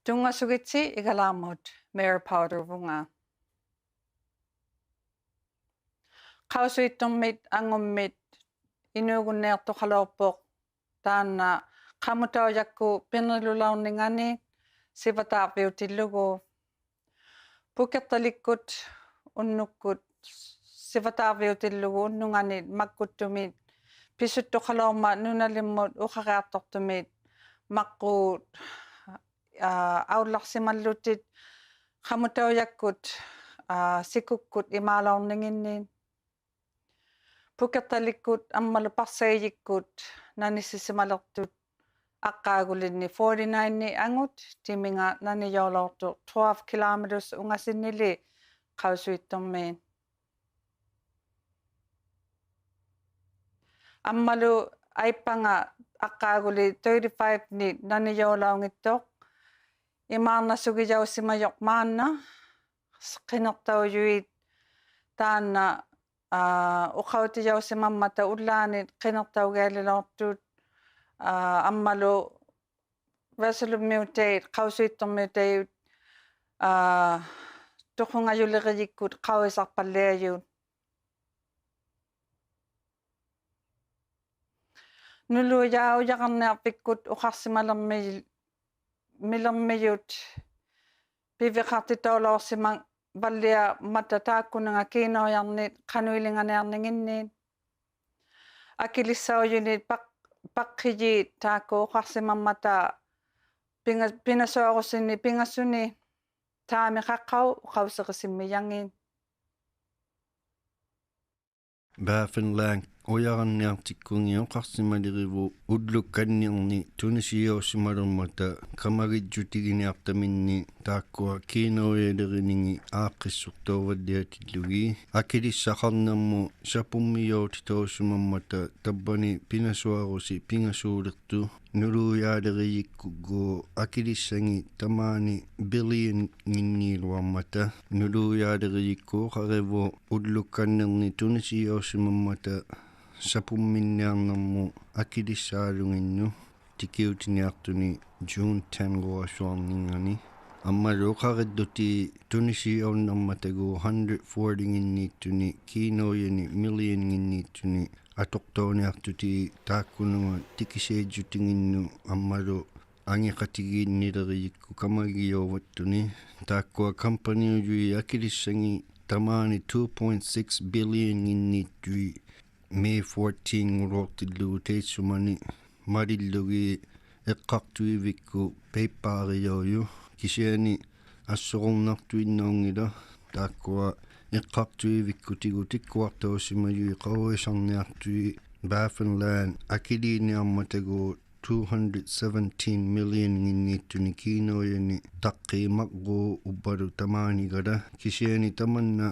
Tungasugitsi igalamut Mayor Powder Vunga. Kausuitummit angummit inugunneertuqalorpoq taanna qamutaujakku pinrilulauningani sivataarpiutillugu pukertalikkut unnukkut sivataarpiutillugu unnungani makkuttumit pisuttuqalorma nunalimmut uqaqaartortumit maqquut aullarsimallutit qamutaujakkut sikukkut imaalorninginniin pukertalikkut ammalu parsayikkut nanissisimalertut aqqaagulinni 49 angut timinga nanijoolortu 12 kilometers ungasinnili qausuittormiin ammalu aippanga aqqaaguli 35 ni nanijoolaungittoq imaarnasugijaussimajoq maanna qinertaujuit taanna uqautijaussimammata ullaanit qinertaugaaliloortut ammalu vasulummiuteit qausuittormiuteit tuqungajuliqiyikkut qauisarpalliajut nulujaujaqarniarpikkut uqarsimalermiyut piviqartitooloorsimang vallia matta taakkunanga kiinojarnit qanuilinganiarninginniin akilissaujunit paqqijit taakku uqarsimammata pinasuarussinni pingassuni taamiqaqqau uqauseqisimmiyangiin Baafinlaan ojaranniartikkungi oqarsimalirivu ullukkanniarni tunisiuussimalermata kamagijjutiginiartaminni taakkua kiinoyeleringi aaqqissurtoovalliatillugi akilissaqarnermu sapummijootitoosumammata tabbani pinasuarusi pingasuulertu nuluujaaleriyikkugu akilissangi tamaani billion-nginniiluarmata nuluujaaleriyikku qarevu ullukkannerni tunisiuussimammata sapumminniarnermu akilissaalunginnu tikiutiniartuni June 10 luasuarningani ammalu qaridduti tunisiaunnermatagu 140-nginniittuni kiinoyani million-nginniittuni atoqtooniartuti taakkununga tikiseejjutinginnu ammalu angiqatigiinnileriyikku kamagiyovattuni taakkua companyujui akilissangi tamaani 2.6 billion-nginniittui May 14 ngulortillugu teissumani malillugi eqqartuivikku peippaarijoju kisiani assorunartuinnaungila taakkua eqqartuivikkutigu tikkuartausimajui qaruisarniartui Baffinland akiliiniarmatagu 217 million-nginniittuni kiinoyani taqqiimaqgu ubbalu tamaanigala kisiani tamanna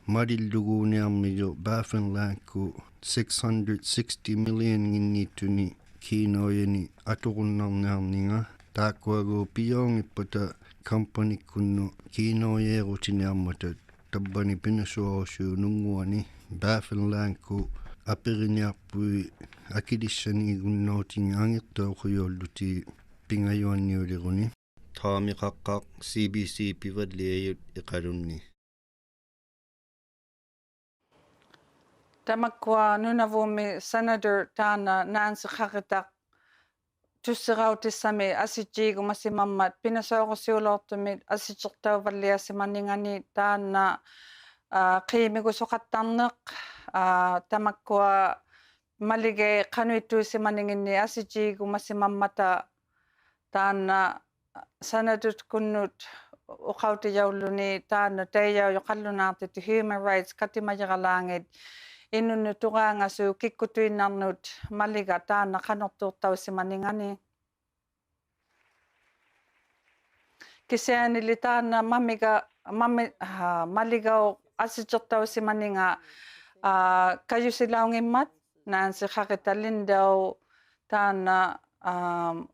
malilluguuniarmijo Baffinlandku 660 million-nginniittuni kiinoyani aturunnarniarninga taakkuagu piyoongippata companykunnu kiinoyeerutiniarmata tabbani pinasuarusuu nunguani Baffinlandku apiriniarpui akilissaniigunnootinga angirtooquyolluti pingajuanniuliruni taamiqaqqaq CBC pivalliajut iqalunni Tamakkua nunavumi Senator taana Nancy Qaritaq tusserautissami asitjiigumassimammat pinasuarusiulortumit asitsertauvalliassimanningani taana qiimigusoqattarneq tamakkua malige qanuittuissimanninginni asitjiigumassimammata taana sanatut kunnut uqautijauluni taana taijaujoqallunaartit human rights katimajeralaangit innunnu tuqaangasu kikkutuinnarnut maliga taana qanortuurtaussimaningani kisianili taana maligau asitsertaussimaninga kajusilaungimmat Nancy Qaritaq Lindau taana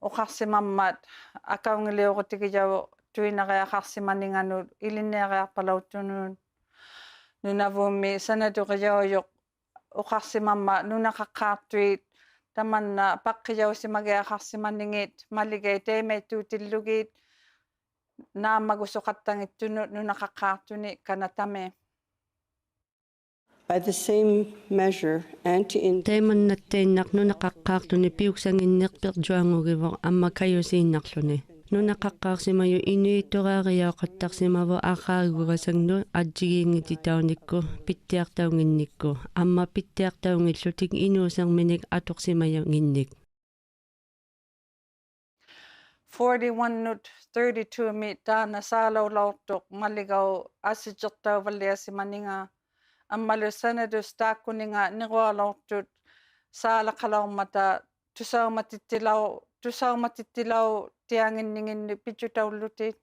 uqarsimammat akaungiliuqutigijavu tuinaqaaqarsimaninganut ilinniaqaarpalauttunun nunavumi sanatuqijaujok uqarsimamma nunaqaqqaartuit tamanna paqqijaussimagiaqarsimanningit maligay teimaittuutillugit na magusukatangit tunut no nakakatuni kanatame. By the same measure, Teimannatteиннарну naqaqqaartuni piuksanginnerpiq juangugivor ammakayusiinnarluni. Nunaqaqqaarsimaju inuittoraariaoqattarsimavo aaqaagurasagnu atsigiingititaunikku pittiartaunginnikku amma pittiartaungillutik inuuserminik atoqsimajanginnik. 41 nut 32 mi taana saalaulautuq maligau asijertauvalliasimaninga ammalu Senator Starkuninga nirualautut saalaqalaumata tusaumatittilau tianginninginni pitutaullutit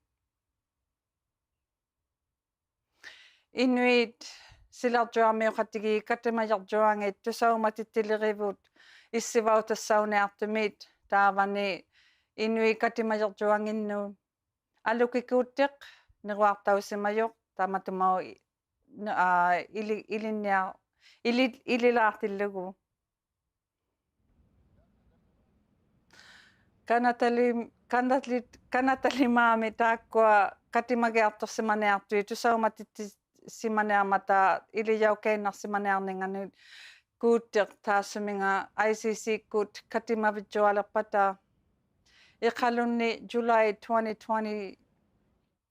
Inuit silarjuamiuqatigi katimajarjuangit tusaumatittilirivut issivautassauniartumit taavani Inuit katimajarjuanginnu alukikuuttiq niruartausimajuq tamatumau ililaartillugu kanatalimaami taakkua katimagiartorsimaniartui tusaumatittisimaniarmata ilijaukeinnarsimaniarninganu kuuttiq taassuminga ICC kut katimavitjualerpata iqalunni July 2020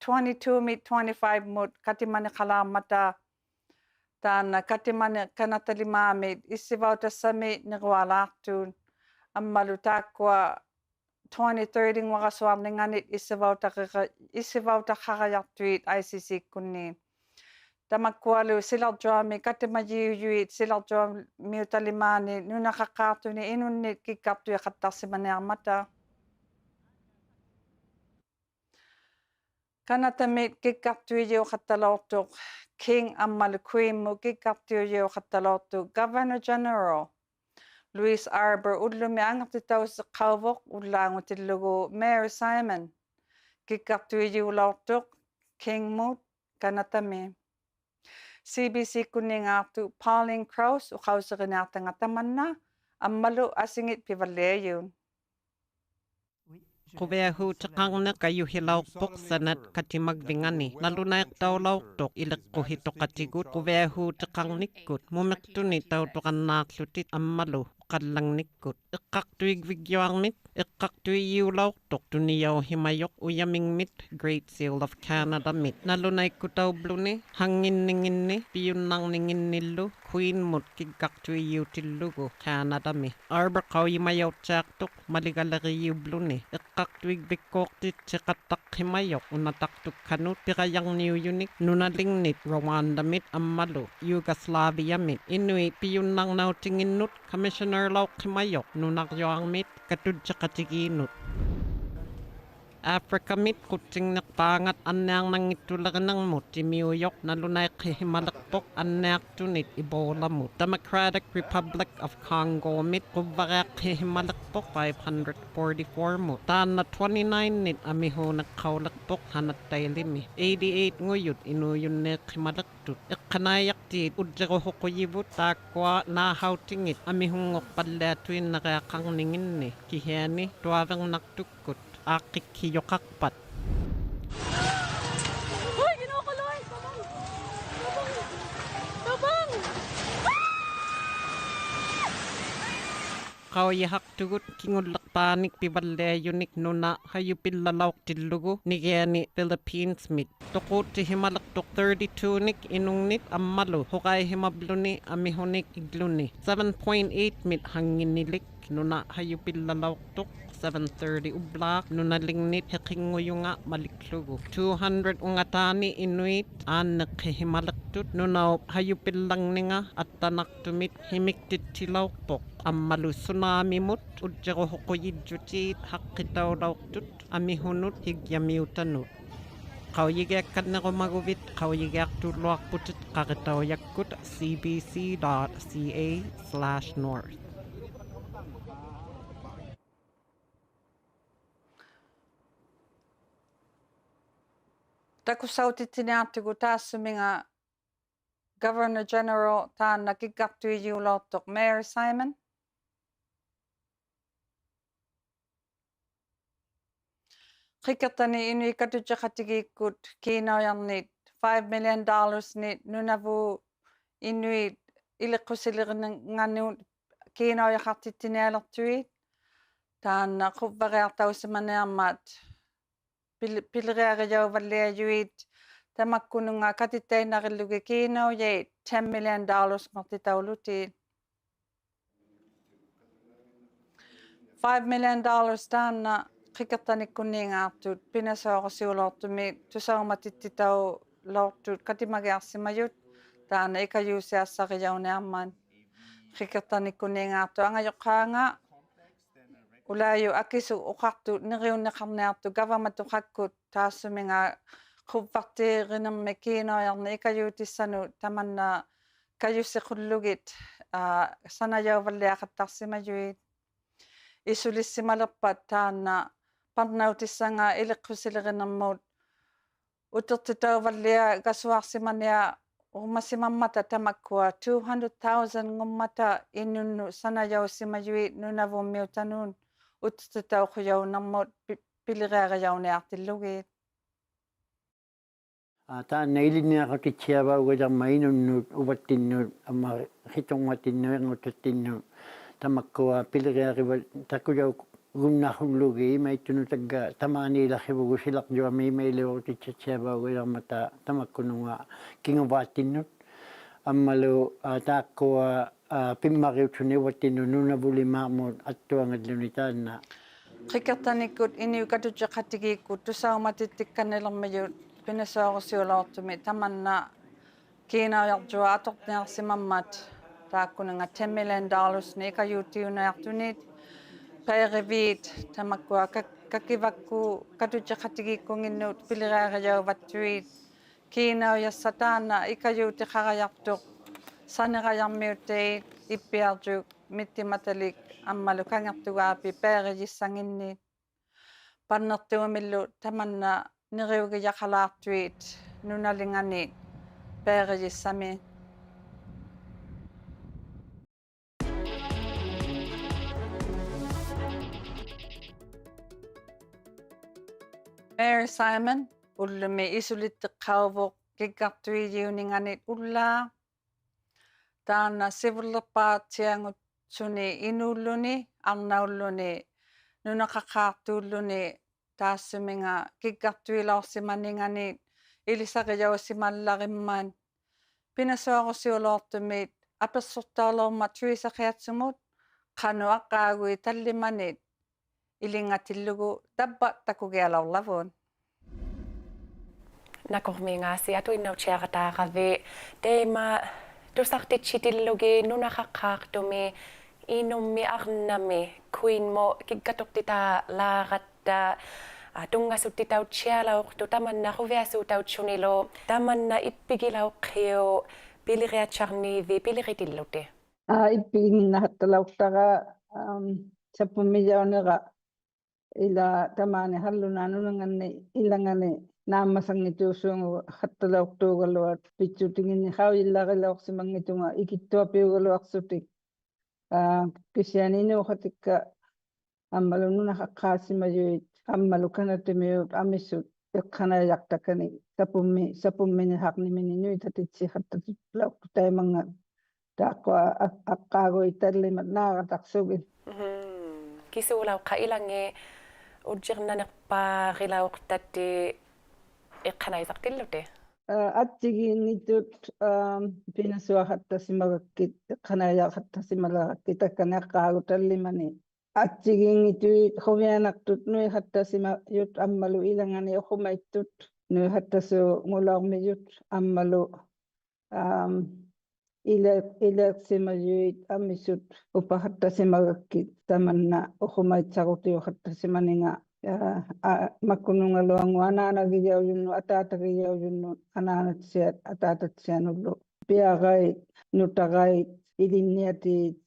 22 mi 25 mut katimani qalaarmata taana katimani kanatalimaamit issivautasami nirualaartuun ammalu taakkua 2030 waqasuarninganit issivautakqarajartuit ICC kunni tamakkualu silarjuami katimajiuyuit silarjuamiutalimaani nunaqaqqaartuni inunnit kikkartuiqattarsimaniarmata Kanatamit kikkartuijiuqattalortuq King ammalu Queenmu kikkartuijiuqattalortuq Governor General Louise Arbour ullumi angertitauseqqauvoq ullaangutillugu Mayor Simon kikkartuijiulortuq Kingmut kanatami CBC kunningaartu Pauline Kraus uqauserineartangatamanna ammalu asingit pivalliajun Quveahuutaqarneq kayuhilaurpoq sanat katimagvingani nalunaiqtaulauqtoq ileqquhitoqatigut quveahuuteqarnikkut mumeqtuni tautoqannaarlutit ammalu qallangnikkut eqqartuigviggiuarmit eqqartuigiulauqtoq tuniyauhimajoq uyamingmit Great Seal of Canada mit nalunaikutaubluni hanginninginni piyunnarninginnillu Queenmut kikkartuigiutillugu Canada mi Arbor qauyimajautsaartoq maligaleriubluni eqqartuigvikkoortit seqattaqhimajoq unataqtukkanut pirajarniujunik nunalinnit Rwanda mit ammalu Yugoslavia mit Inuit piyunnarnautinginnut Commissioner lauqhimajoq nunarjuarmit katutseqatigiinut Africa mit qutsingngerpaangat annearnangittulerinermut timiujoq nalunaiqhihimalerpoq anneartunit ibolamut Democratic Republic of Congo mit quvvariaqhihimalerpoq 544 mut taanna 29 nit amihuneqqaulerpoq hanattailimi 88 nguyut inuyunneeqhimalertut eqqanaajaqtiit utseruhuqujivut taakkua naahautingit amihunngorpallaatuinnereaqarninginni kihiani tuavernartukkut aaqqikkijoqarpat Hoy, kinukuloy! Tabang! qauyahaqtugut kingullerpaanik pivalliajunik nuna hayupillalauqtillugu nigiani Philippines mit toquuttihimalertoq 32 nik inungnit ammalu huqaihimabluni amihunik igluni 7.8 mit hanginnilik nuna hayupillalauqtoq 7:30 ublaaq nunalignit heqinguyunga maliklugu 200 ungatani Inuit aanneqhihimalertut nunaup hayupillangninga attanartumit himiktittilauqpoq ammalu tsunamimut utjeruhuqujidjutiit haqqitaulauqtut amihunut higyamiutanut qauyigiakkannerumaguvit qauyigiartulluarputit qaqitauyakkut cbc.ca/north takusautittiniartugu taassuminga Governor General taanna kikkartuijiulortoq Mayor Simon qikatani inui katutjaqatigikut kiinaujarnit $5 million nit nunavu inuit iliqqusileringanuut kiinaujartitinialertuit taanna quvvariartausimaniarmaat pileriariauvalliajuit tamakkununga katittainarillugi kiinaujait $10 million ngortitaulutit $5 million taanna qikkertanikkunniingaartut pinasooqosiulortumi tusaumatititau lortut katimagiarsimayut taana ikayuusiassarijauniarman qikkertanikkunniingaartu angajoqqaanga ulaayu akisu uqartu neriunneqarniartu government-uqakkut taassuminga quvvartiirinermi kiinojarni ikayuutissanu tamanna kayussiqullugit sanajauvalliaqattarsimajuit isulissimalerpat taanna parnautissanga iliqqusilerinermuut utertitauvallia kasuarsimania umasimammata tamakkua 200,000 ngummata innunnu sanajaussimajuit nunavummiutanuun utertitauqujaunermuut pileriariauniartillugit taanna iliniaqatitsiavaugajarmainunnuut uvattinnuut amma hitongatinnuernguttattinnuut tamakkua pileriarivat takujau gunnarullugi imaitunu tagga tamaaniilarrivugu silarjuami imaileortitsatsiavaugajarmata tamakkununga kinguvaattinnut ammalu taakkua pimmariutsuni uvattinnu nunavulimaarmuut attuangalluni taanna qikkertanikut iniukatutjeqatigikut tusaumatittikkannilermajut pinasooqosiulortumi tamanna kiinaujartua atorniarsimammat taakkunanga $10 million ni ikayuutiunartunit paeriviit tamakkua kakivakku katutjeqatigikkunginnuut pileriariauvattuit kiinaujarsa taanna ikayuutiqarajartuq sanerajarmiuttait ippiarjuk mittimatalik ammalu kangertugaapi paerijissanginniit pannertuumillu tamanna neriugijaqalaartuit nunalinganiit paerijissami Mary Simon ullumi isulitteqqauvuq kikkartuijiuninganit ullaa taanna sivulerpaatiangutsuni inuulluni arnaulluni nunaqaqqaartuulluni taassuminga kikkartuilaorsimaninganit ilisaqijausimallarimman pinasooqosiulortumit apersortaarlorma tuisaqiatsumut qanu aqqaagui tallimanit ilingatillugu tabba takugialorlavun nakormingaasi atuinnautsiaqataaqavi teema tusartitsitillugi nunaqaqqaartumi inummi arnami kuinmo kikkatortitaa laaqatta tungassuttitautsialauqtu tamanna quviasuutautsunilo tamanna ippigilauqqiu piliriatsaarniivi piliritilluti ippiginnahattalauqtaqa sappumijaunera ila tamaani hallunanunanganni illangani naammasangituusuungu hattalauqtuugaluat pitsutinginni hauillarilaorsimangitunga ikittuapiugaluarsutik kisianinuuqatikka ammalununaqaqqaasimajuit ammalukanatimiut amissut eqqanajaqtakani sapummini haqnimini nuitatitsi hattatulauqtu taimanga taaqqa aqqaaguitallimat naaqataqsugit kisuulauqqa ilangi ujirnanerpaarilaortatti eqqanaisartilluti attigiinnitut pinasuaqattasimagakkit eqqanajaaqattasimalaqqit takkanaqqaagutallimani attigiinnituit quvianaqtut nuiqattasima ammalu ilangani uqumaitut nuiqattasu ngulaarmijut ammalu ileqsimajuit amissut upaqattasimagakkit tamanna uqumaitsaqutiuqattasimaninga makkunungaluangu anaanagijaujunnu ataatagijaujunnu anaanatsiat ataatatsianullu piaqait nutaqait ilinniatiit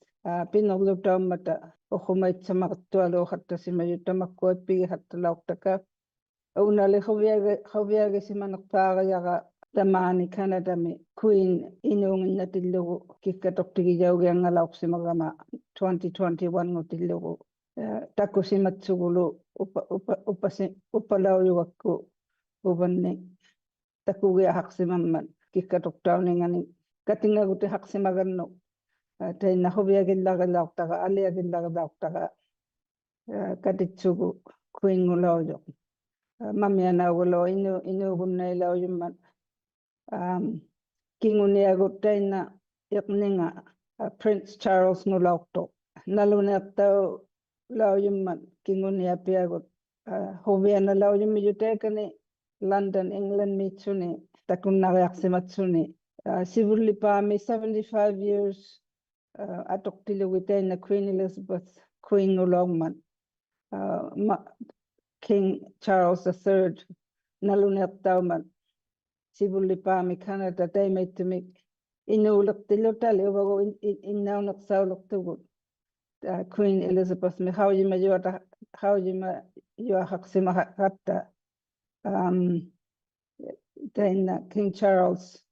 pinerlutaummata uqumaitsamaqtualuuqattasimajut tamakkuappigihattalauqtaka unali quviagisimanerpaariaqa tamaani Kanadami Queen inuunginnatillugu kikkatortigijaugiangalauqsimagama 2021 ngutillugu takusimatsugulu upalauyuakku ubanni takugia haqsimamman kikkatuqtauningani katingaguti haqsimagannu tainna hubiagillagalaaqtaga aliagillagalaaqtaga katitsugu kuingulaujoq mamianaugulo inugunnailaujumman kinguniagut tainna iqninga Prince Charles ngulauqtoq naluneaqtau laujumman kinguniapiagut hubiana laujummi jutekani London England mitsuni takunnariaqsimatsuni sivullipaami 75 years atoqtilugitainna Queen Elizabeth kuingulauqman King Charles III naluneaqtauman sivullipaami Canada taimaittumik inuuleqtilutali uvagu innauneqsauleqtugut Queen Elizabeth mi haujima yuahaqsimaqatta tainna King Charles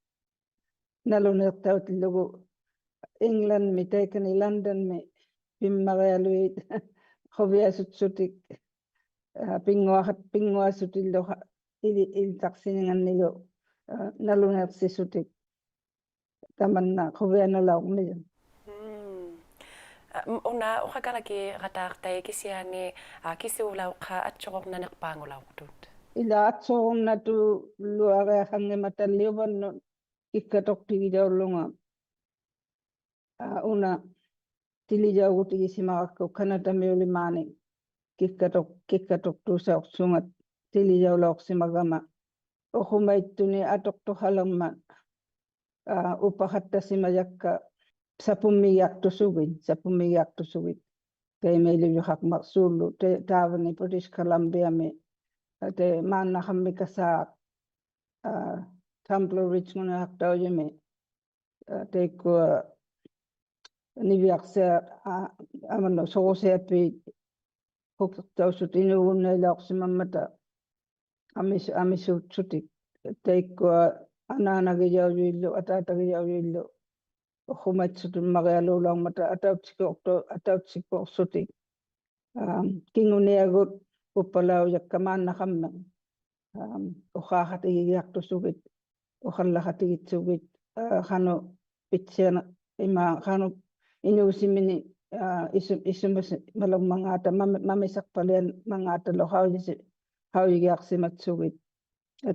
naluneqtautillugu England mi taikani London mi pimmarialuit hoviasutsutik pinguasutillu iltaqsiningannilu naluneqsisutik tamanna hovianalauqmiyu una uqakalaki qataaqtai kisiani kisiulauqa atsoqornaneqpaangulauqtut ila atsoornatu luareaqangimatalliuvannu ikkatoqtigijaulunga una tilijaugutigisimarakku kanatamiulimaani kikkatoqtuusaorsungat tilijaulauqsimagama uqumaittuni atoqtuhalerma upaqattasimajakka sapummigiartusugit taimailujuhaqmaqsuullu taavani British Columbia mi te maannaqammikasaaq Tumbler Ridge ngunaaqtaujumi teikkua niviaqsia amanno soqusiappi huqtausut inugunnailaoqsimammata amisuutsutik teikkua anaanagijaujuillu ataatagijaujuillu uqqumatsutun marialuulaarmata atautsikkoorsutik kinguniagut uppalaujakka maannaqamma uqaaqatigigiartusugit uqallaqatigitsugit qanu pitsiana qanu inuusimini isumas malormangaata mamisaqpalian mangaatalo haujigiarsimatsugit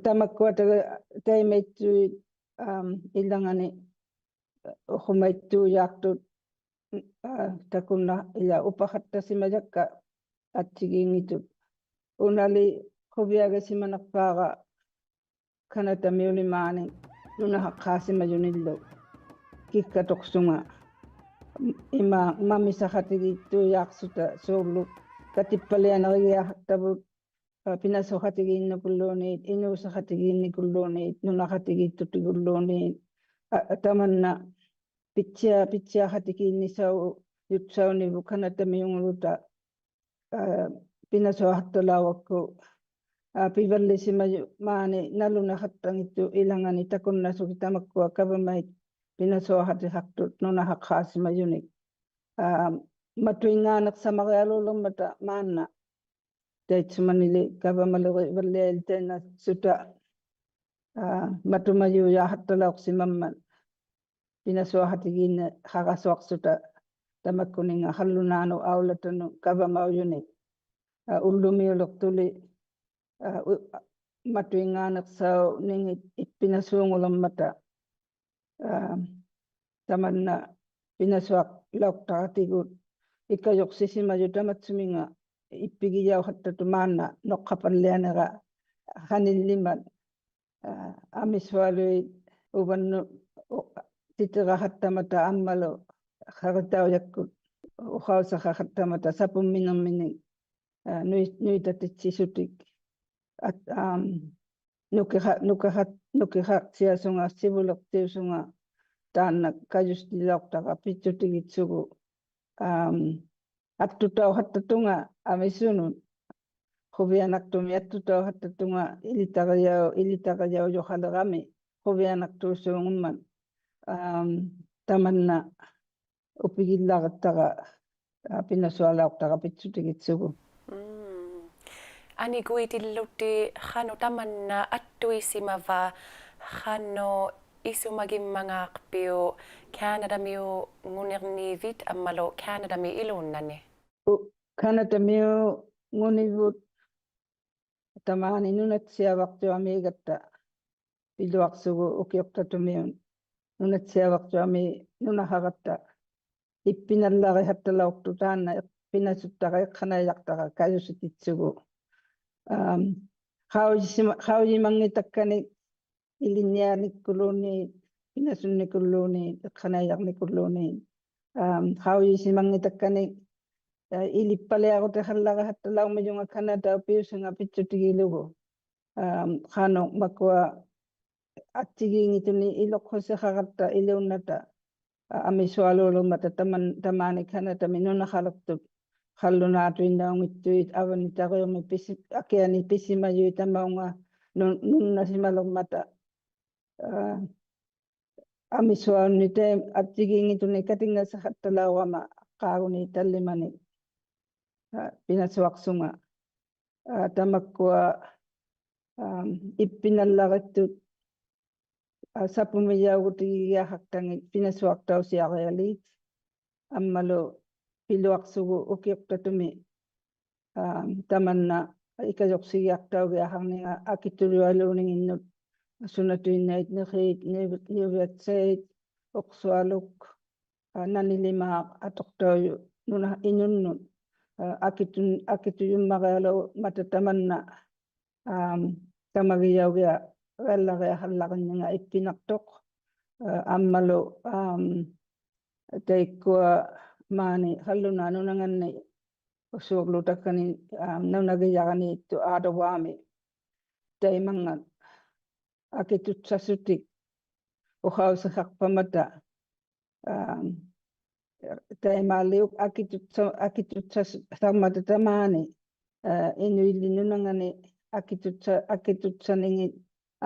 tamakkuataga taimaitsuit illangani uqqumaittuujaartut takunna ila upaqattasimajakka atsigiingitut unali hubiagasimanaqpaaqa kanatamiulimaani nunahaqqaasimajunillu kikkatoqsunga ima mamisaqatigittuujaaqsuta suullu katippalianerigiaqtavut pinasuqatigiinnukulluuniit inuusaqatigiinnikulluuniit nunaqatigiittutikulluuniit tamanna pitsiaqatigiinnisau jutsaunivu kanatamiunguluta pinasuartulaawakku pivallisimaju maani nalunaqattangittu ilangani takunnasuki tamakkua government pinasuaqatihaqtut nunahaqqaasimajunik matuingaaneqsamarialuulermata maanna taitsumanili government-vallialtaina suta matumajuujaaqattalaoqsimamman pinasuaqatigiinne qaqasuaqsuta tamakkuninga hallunaanu aulatanu government-aujunik ullumiulertuli matuingaaneqsau ningit ippinasuungulermata tamanna pinasuaq lauqtaqatigut ikkajoqsisimaju tamatsuminga ippigijauqattatu maanna noqqapallianera qanillimat amissualuit uvannu titerahattamata ammalu qaritaujakkut uqausaqaqattamata sapumminermini nuitatitsisutik nukiqaqsiasunga sivulertiusunga taanna kajustilauqtaqa pitsutigitsugu attutauhattatunga amisunun hubianaqtumi attutauhattatunga ilitaqajau joqalerami hubianaqtuusuungumman tamanna upigillaqattaqa pinasualauqtaqapitsutigitsugu. Ani kuitillutti khanu tamanna attuisimava khanu isumagimmangaaqpiu Canada miu ngunernivit ammalo Canada mi ilunnani. Canada miu ngunivut tamani nunatsiavaqtuamigatta piluaqsugu ukiuqtatumiun nunatsiavaqtuami nunahaqatta ippinallarihattalauqtu taanna pinasuttaqa iqqanayaqtaqa kayusutitsugu qaujimanngitakkani ilinnianikkuluni pinasunnikulluuni iqqanayaqnikulluuni qaujisimanngitakkani ilippaliaqutaqallaqahattalaumayunga Canada piusunga pitsutigilugu qanu makua attigiingituni iloqqusaqaqatta ilunnata amisualuulumata tamani Canada minunaqaluqtut qallunaatuinnaungittuit avanitariumi akiani pisimayui tamaunga nunnasimalummata amisuaunite attigiingituni katingasaqattalauama qaaguni tallimani pinasuaqsunga tamakkua ippinallarittut sapumiyaugutigigahaqtangi pinasuaqtausiarialiit ammalu piluaqsugu ukiuqtatumi tamanna ikajoqsigiaqtaugiaqarninga akitulualuuninginnut sunatuinnait niqiit niuviatsait uqsualuk nanilimaaq atoqtauyu nuna inunnut akituyummarialu matatamanna tamagiyaugia gallariaqallaqinninga ippinartoq ammalu taikkua maani qalluna nunanganni usuurlutakkani nunagiyaqaniittu aadawaami taimangan akitutsasutik uqausiqarpamata taimaaliuk akitutsasarmata tamaani inuilli nunangani akitutsaningit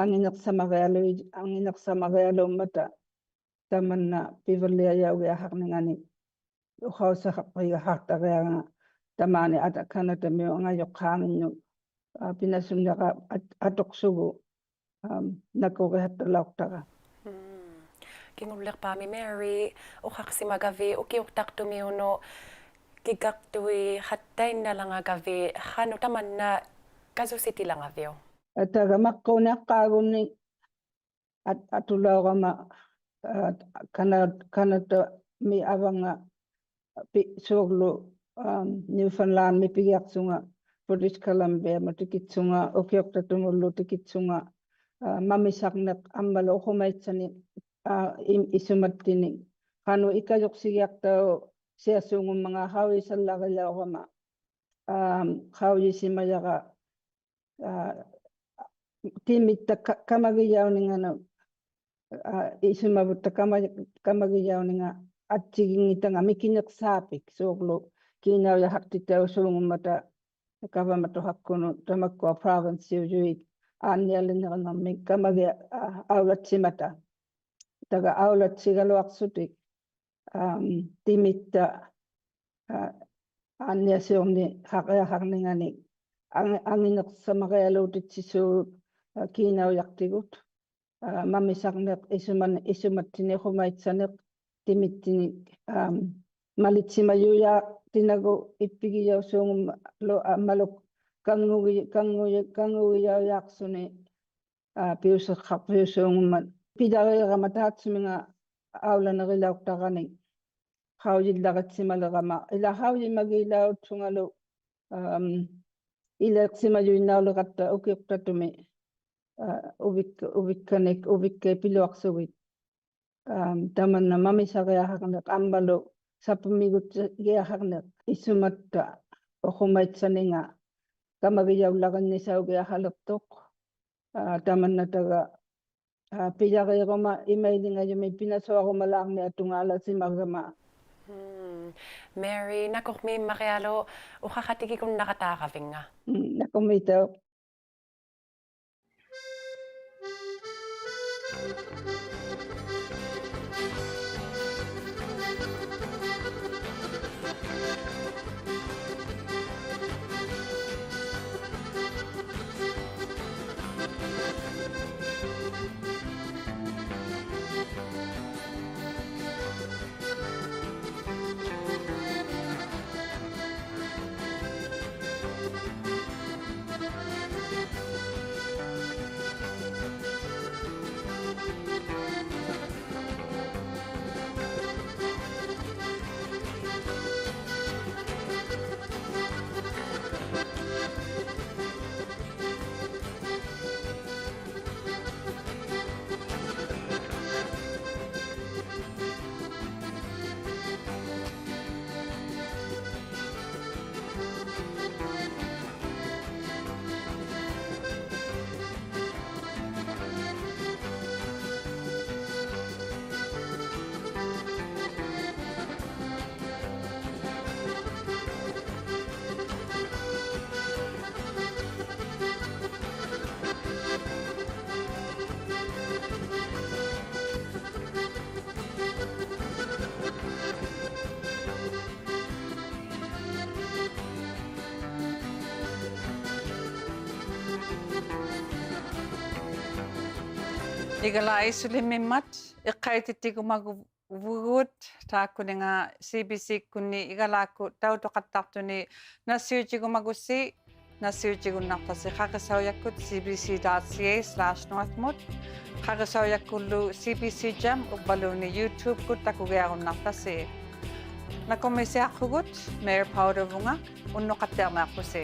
angineqsamarialuummata tamanna pivalliayaugiaqarningani uqausaqarpigaqartarianga tamani Canada miu angajoqqaanginnu pinasunnaqa atoqsugu nakuqihattalauqtaqa. Kingullerpaami Mary uqaqsimagavi ukiuqtartumiunu kikaqtui hattainnalangagavi khanu tamanna kasusitilangaviu. Tagamaqquniaqqaagunni atulaurama Canada mi avanga suurlu Newfoundland mi pigiaqsunga British Columbia matikitsunga ukiuqtatumullu tikitsunga mamisaqneq ammalu uqumaitsani isumattini qanu ikajoqsigiaqtau siassuungummanga qauisallarilaurama qaujisimayaqa timitta kamagiyauninngana isumavutta kamagiyauninga atsigingitanga mikineqsaapik suuqlu kiinaujaqartitau suungummata kavamatuhakkunu tamakkua province-iujuit aanniallineqangermi kamagi aulatsimata taga aulatsigaluaqsutik timitta aanniasiorni haqiaqarningani angineqsamarialuutitsisuut kiinaujaqtigut mamisaqneq isumattiniqumaitsaneq timittini malitsimayuya tinagu ippigiyausuungumlu ammaluk kangugiyauyaqsuni piuseqqarpiusuungummat pidariiqamataatsiminga aulanerilaurtaqani qaujillaqatsimalerama ila qaujimagiilauutsungalu ileqsimayuinnauleqatta ukiuqtatumi uvikkai piluaqsugit tamanna mamisariaqarneq ammalu sapumigut giaqarneq isumatta uqumaitsaninga kamagiyaullaqinnisaugiaqalertoq tamanna taga pijariiquma imailingajumi pinasuarumalaarni atungaalasimargama. Mary nakuqmiimmarialu uqaqatikikunnaqataaqavinga. Nakumitau. Igala isulimimmat iqaititigumaguvugut taakuninga CBC kunni igalaku tautoqattartuni nassiutigumagusi nassiutigunnartasi qaqisauyakkut cbc.ca/northmut qaqisaujakkullu CBC Jam ubbaluni YouTube kut takugiarunnartasi nakomisiaqqugut Mayor Powdervunga unnoqattiarnaaqqusi